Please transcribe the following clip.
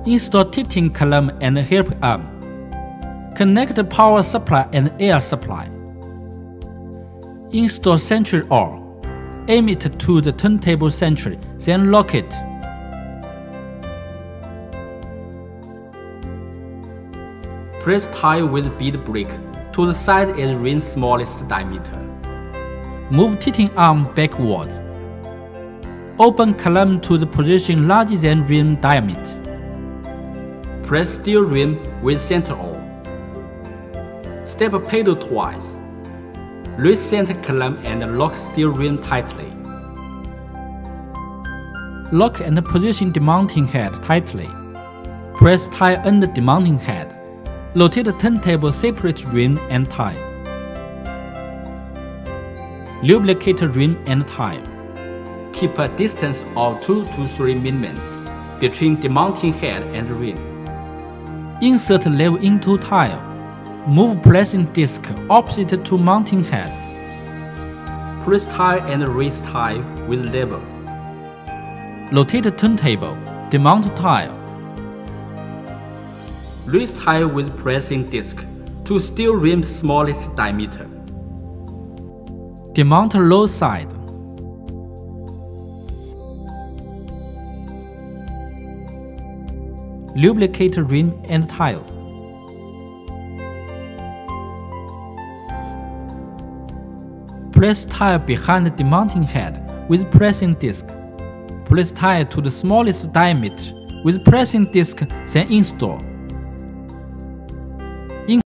Install heating column and help arm. Connect the power supply and air supply. Install central OR. Aim it to the turntable centrally, then lock it. Press tie with bead brake to the side as rim smallest diameter. Move heating arm backward. Open column to the position larger than rim diameter. Press steel rim with center OR. Step pedal twice. Raise center column and lock steel rim tightly. Lock and position demounting head tightly. Press tie under demounting head. Rotate the turntable, separate rim and tie. Lubricate rim and tie. Keep a distance of 2 to 3 mm between demounting head and rim. Insert lever into tile. Move pressing disc opposite to mounting head. Press tie and raise tie with lever. Rotate turntable. Demount tile. Raise tie with pressing disc to steel rim smallest diameter. Demount low side. Lubricate rim and tile. Press tile behind the demounting head with pressing disc. Press tile to the smallest diameter with pressing disc, then install.